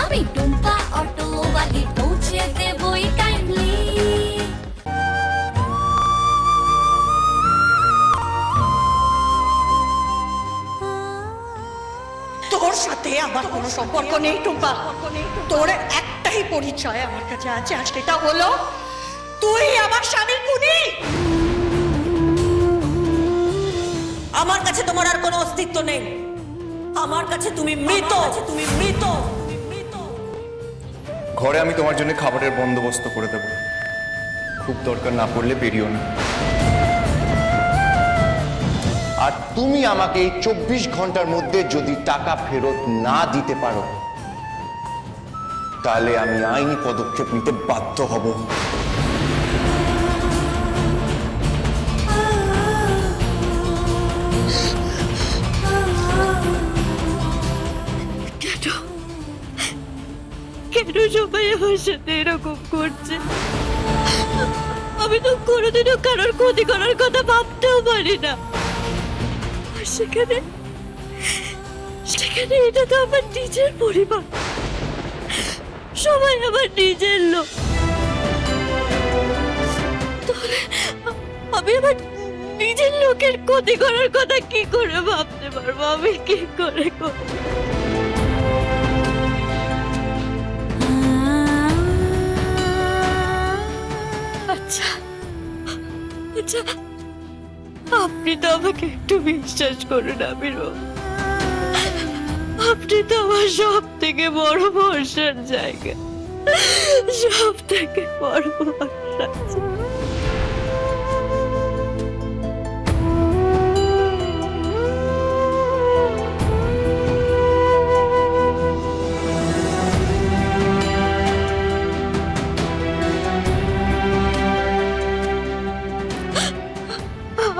আমি টুম্পা অটোওয়ালি পৌঁছে দেবই টাইমলি। তোর সাথে আমার কোনো সম্পর্ক নেই টুম্পা। তোর একটাই পরিচয় আমার কাছে আছে, আর সেটা হলো তুই আমার স্বামীর খুনি। আমার কাছে তোমার আর কোনো অস্তিত্ব নেই। আমার কাছে তুমি মৃত, তুমি মৃত। ঘরে আমি তোমার জন্য খাবারের বন্দোবস্ত করে দেব, খুব দরকার না পড়লে বেরিও না। আর তুমি আমাকে এই 24 ঘন্টার মধ্যে যদি টাকা ফেরত না দিতে পারো, তাহলে আমি আইনি পদক্ষেপ নিতে বাধ্য হব। কেন সবাই আমার সাথে এরকম করছে? আমি তো কোনোদিনও কারোর ক্ষতি করার কথা ভাবতেও পারি না। আর সেখানে সেখানে এটা তো আমার নিজের পরিবার, সবাই আমার নিজের লোক। তাহলে আমি আমার নিজের লোকের ক্ষতি করার কথা কি করে ভাবতে পারবো? আমি কি করে করবো? আচ্ছা আচ্ছা, আপনি তো আমাকে একটু বিশ্বাস করুন আমির বাবু। আপনি তো আমার সব থেকে বড় ভরসার জায়গা, সব থেকে বড় ভরসা।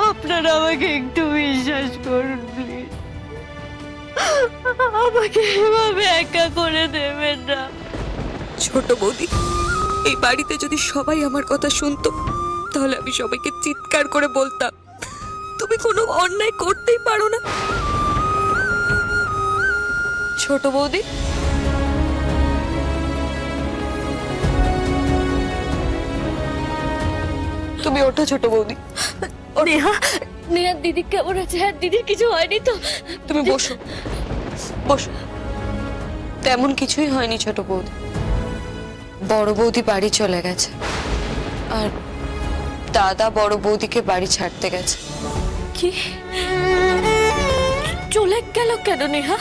আপনারা আমাকে একটু বিশ্বাস করুন প্লিজ। আমাকে এভাবে একা করে দেবেন না। ছোট বৌদি, এই বাড়িতে যদি সবাই আমার কথা শুনতো, তাহলে আমি সবাইকে চিৎকার করে বলতাম, তুমি কোনো অন্যায় করতেই পারো না। ছোট বৌদি, তুমি ওঠো ছোট বৌদি। নেহা, নেহা দিদি কেমন আছে? হ্যাঁ, দিদির কিছু হয়নি তো? তুমি বসো বসো। তেমন কিছুই হয়নি ছোট বৌদি। বড় বৌদি বাড়ি চলে গেছে, আর দাদা বড় বৌদিকে বাড়ি ছাড়তে গেছে। কি চলে গেল কেন নেহা?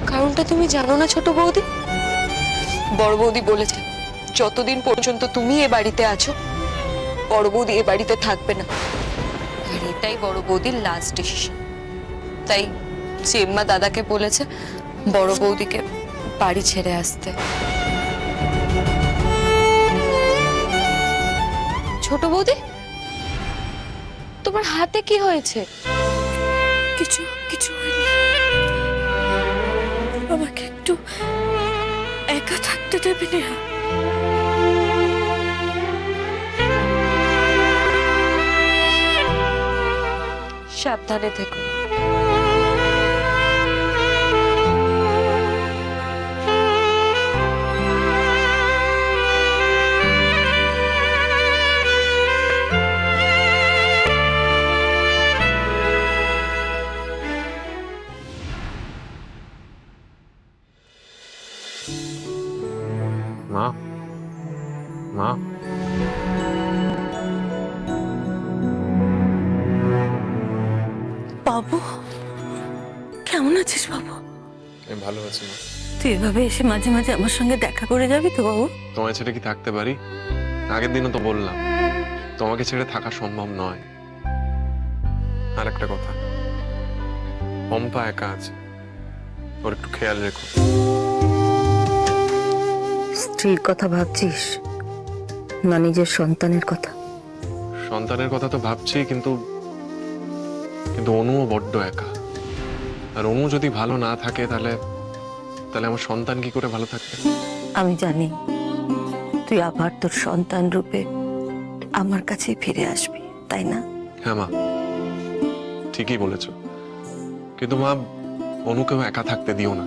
কারণটা তুমি জানো না ছোট বৌদি? বড় বৌদি বলেছে যতদিন পর্যন্ত তুমি এ বাড়িতে আছো, বড় বৌদি এ বাড়িতে থাকবে না। আর এটাই বড় বৌদির লাস্ট ডিসিশন। তাই চেম্মা দাদাকে বলেছে বড় বৌদিকে বাড়ি ছেড়ে আসতে। ছোট বৌদি, তোমার হাতে কি হয়েছে? কিছু কিছু হয়নি। আমাকে একটু একা থাকতে দেবে নেহা? সাবধানে থেকো। মা, মা, বাবু, কেমন আছিস বাবু? আমি ভালো আছি মা। তুই এভাবে এসে মাঝে মাঝে আমার সঙ্গে দেখা করে যাবি তো বাবু? তোমায় ছেড়ে কি থাকতে পারি? আগের দিনও তো বললাম তোমাকে ছেড়ে থাকা সম্ভব নয়। আর একটা কথা, পম্পা একা আছে, ওর একটু খেয়াল রেখো। স্ত্রীর কথা ভাবছিস না নিজের সন্তানের কথা? সন্তানের কথা তো ভাবছি, কিন্তু কিন্তু অনুও বড্ড একা। আর অনু যদি ভালো না থাকে, তাহলে তাহলে আমার সন্তান কি করে ভালো থাকবে? আমি জানি তুই আবার তোর সন্তান রূপে আমার কাছেই ফিরে আসবি, তাই না? হ্যাঁ মা, ঠিকই বলেছ, কিন্তু মা অনুকেও একা থাকতে দিও না।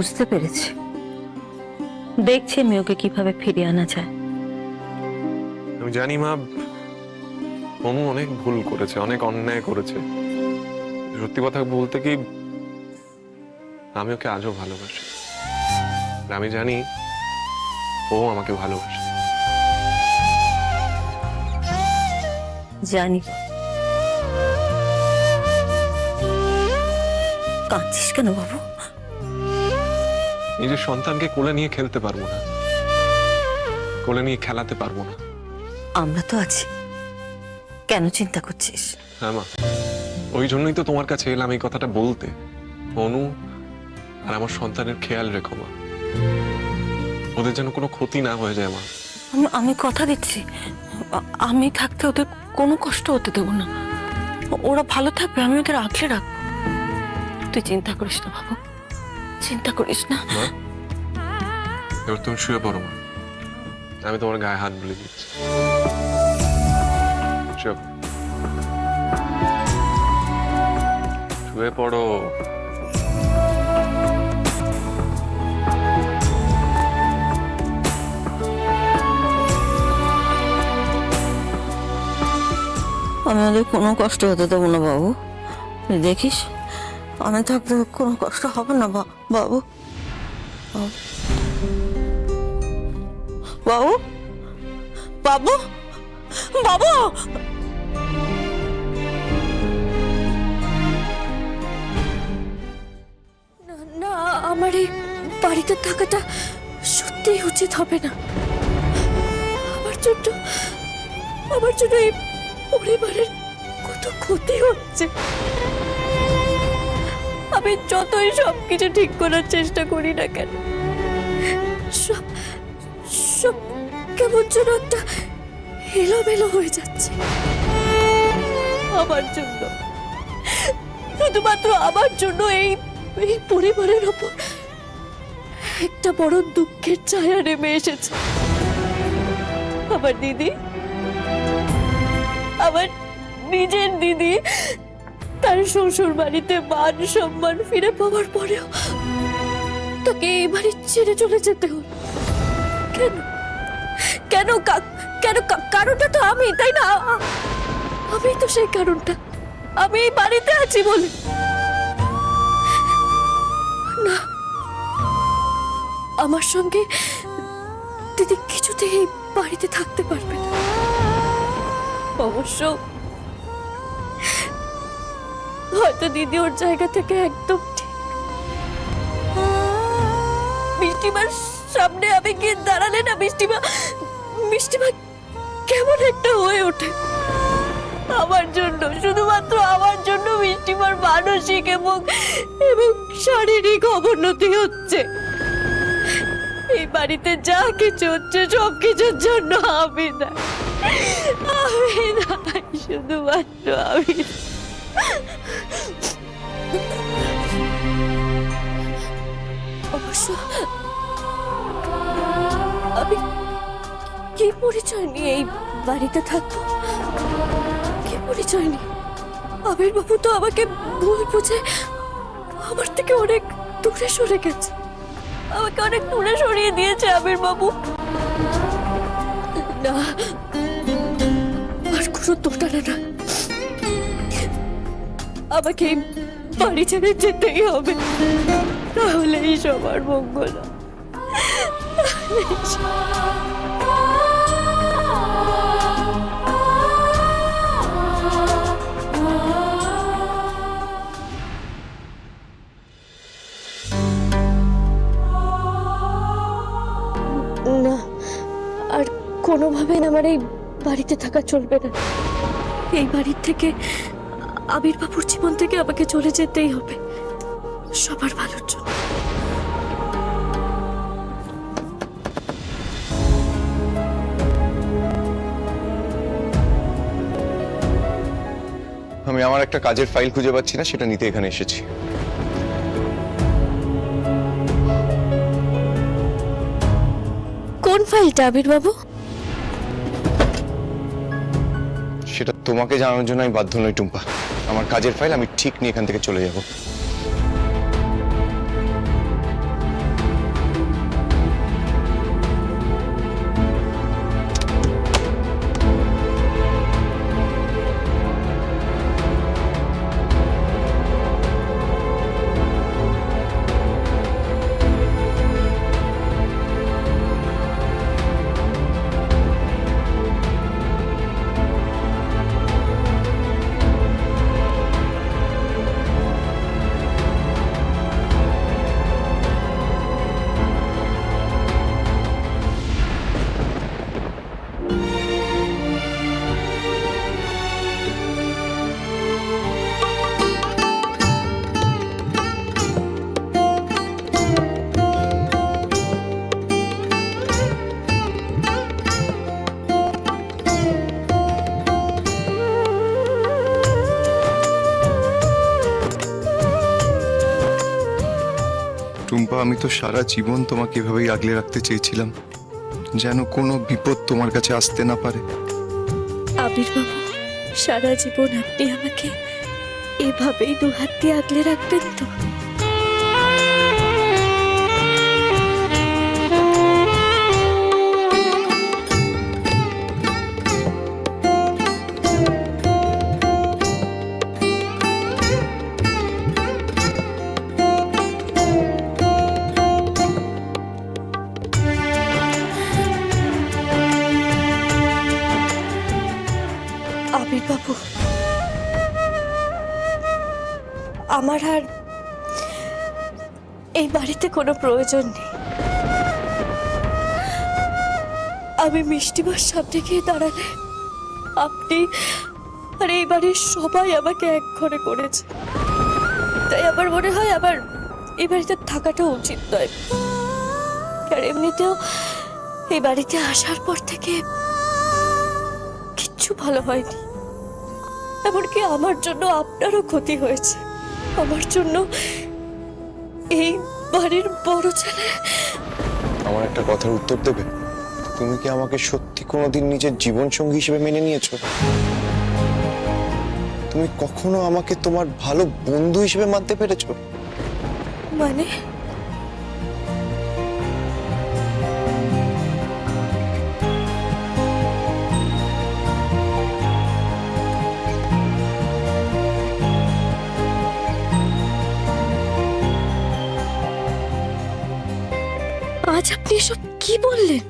বুঝতে পেরেছি, দেখছি আমি ওকে কিভাবে ফিরিয়ে আনা যায়। আমি জানি মা, অনু অনেক ভুল করেছে, অনেক অন্যায় করেছে। সত্যি কথা বলতে কি, আমি ওকে আজও ভালোবাসি। আর আমি জানি ও আমাকে ভালোবাসে। জানি। কাঁদছিস কেন বাবু? নিজের সন্তানকে কোলে নিয়ে খেলতে পারবো না, কোলে নিয়ে খেলাতে পারবো না। আমরা তো আছি, কেন চিন্তা করছিস? হ্যাঁ মা, ওই জন্যই তো তোমার কাছে এলাম এই কথাটা বলতে। অনু আর আমার সন্তানের খেয়াল রেখো মা, ওদের যেন কোনো ক্ষতি না হয়ে যায় মা। আমি কথা দিচ্ছি, আমি থাকতে ওদের কোনো কষ্ট হতে দেবো না। ওরা ভালো থাকবে, আমি ওদের আগলে রাখবো। তুই চিন্তা করিস না বাবু, চিন্তা করিস না। মা, এবার তুমি শুয়ে পড়ো মা, আমি তোমার গায়ে হাত বুলিয়ে দিচ্ছি। শুয়ে পড়ো। আমি ওদের কোনো কষ্ট হতে দেবো না বাবু, তুই দেখিস আমি থাকতে কোনো কষ্ট হবে না বাবু। বাবু, বাবু, বাবু, না, আমার এই বাড়িতে থাকাটা সত্যিই উচিত হবে না। আমার জন্য এই পরিবারের কত ক্ষতি হচ্ছে। আমি যতই সবকিছু ঠিক করার চেষ্টা করি না কেন, সব সব কেমন যেন একটা এলোমেলো হয়ে যাচ্ছে। আমার জন্য, শুধুমাত্র আমার জন্য এই পরিবারের ওপর একটা বড় দুঃখের ছায়া নেমে এসেছে। আমার দিদি, আমার নিজের দিদি, তার শ্বশুর বাড়িতে মান সম্মান ফিরে পাওয়ার পরেও তাকে এই বাড়ি ছেড়ে চলে যেতে হল। কেন কেন কেন? কারণটা তো আমি, তাই না? আমি তো সেই কারণটা। আমি এই বাড়িতে আছি বলে না। আমার সঙ্গে দিদি কিছুতেই এই বাড়িতে থাকতে পারবে না। অবশ্য হয়তো দিদি ওর জায়গা থেকে একদম ঠিক। মিষ্টিমার সামনে আমি গিয়ে দাঁড়ালে না, মিষ্টিমা কেমন একটা হয়ে ওঠে। আমার জন্য, শুধুমাত্র আমার জন্য মিষ্টিমার মানসিক এবং শারীরিক অবনতি হচ্ছে। এই বাড়িতে যা কিছু হচ্ছে সবকিছুর জন্য আমি না, শুধুমাত্র আমি। অবশ্য আমি কি পরিচয় নিয়ে এই বাড়িতে থাকবো? কি পরিচয় নিয়ে? আবির বাবু তো আমাকে ভুল বুঝে আমার থেকে অনেক দূরে সরে গেছে। আমাকে অনেক দূরে সরিয়ে দিয়েছে আবির বাবু। না, আর কোনো দোটানা না, আমাকে বাড়ি ছেড়ে যেতেই হবে, তাহলেই সবার মঙ্গল। না, আর কোনোভাবে আমার এই বাড়িতে থাকা চলবে না। এই বাড়ির থেকে, আবির বাবুর জীবন থেকে আমাকে চলে যেতেই হবে, সবার ভালোর জন্য। আমি আমার একটা কাজের ফাইল খুঁজে পাচ্ছি না, সেটা নিতে এখানে এসেছি। কোন ফাইলটা আবির বাবু? সেটা তোমাকে জানানোর জন্য আমি বাধ্য নই টুম্পা। আমার কাজের ফাইল আমি ঠিক নিয়ে এখান থেকে চলে যাব। টুম্পা, আমি তো সারা জীবন তোমাকে এভাবেই আগলে রাখতে চেয়েছিলাম, যেন কোনো বিপদ তোমার কাছে আসতে না পারে। আবির বাবু, সারা জীবন আপনি আমাকে এভাবেই দু হাত দিয়ে আগলে রাখবেন তো? আবির বাবু, আমার আর এই বাড়িতে কোনো প্রয়োজন নেই। আমি মিষ্টিমার সামনে গিয়ে দাঁড়ালে আপনি আর এই বাড়ির সবাই আমাকে এক ঘরে করেছে, তাই আমার মনে হয় আবার এই বাড়িতে থাকাটা উচিত নয়। আর এমনিতেও এই বাড়িতে আসার পর থেকে কিচ্ছু ভালো হয়নি, এমনকি আমার জন্য আপনারও ক্ষতি হয়েছে। আমার জন্য এই বাড়ির বড় ছেলে। আমার একটা কথার উত্তর দেবে? তুমি কি আমাকে সত্যি কোনোদিন নিজের জীবন সঙ্গী হিসেবে মেনে নিয়েছো? তুমি কখনো আমাকে তোমার ভালো বন্ধু হিসেবে মানতে পেরেছো? মানে আজ আপনি এসব কি বললেন?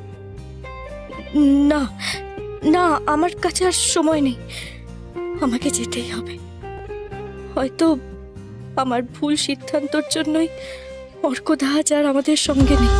না না, আমার কাছে আর সময় নেই, আমাকে যেতেই হবে। হয়তো আমার ভুল সিদ্ধান্তর জন্যই অর্কদা আজ আর আমাদের সঙ্গে নেই।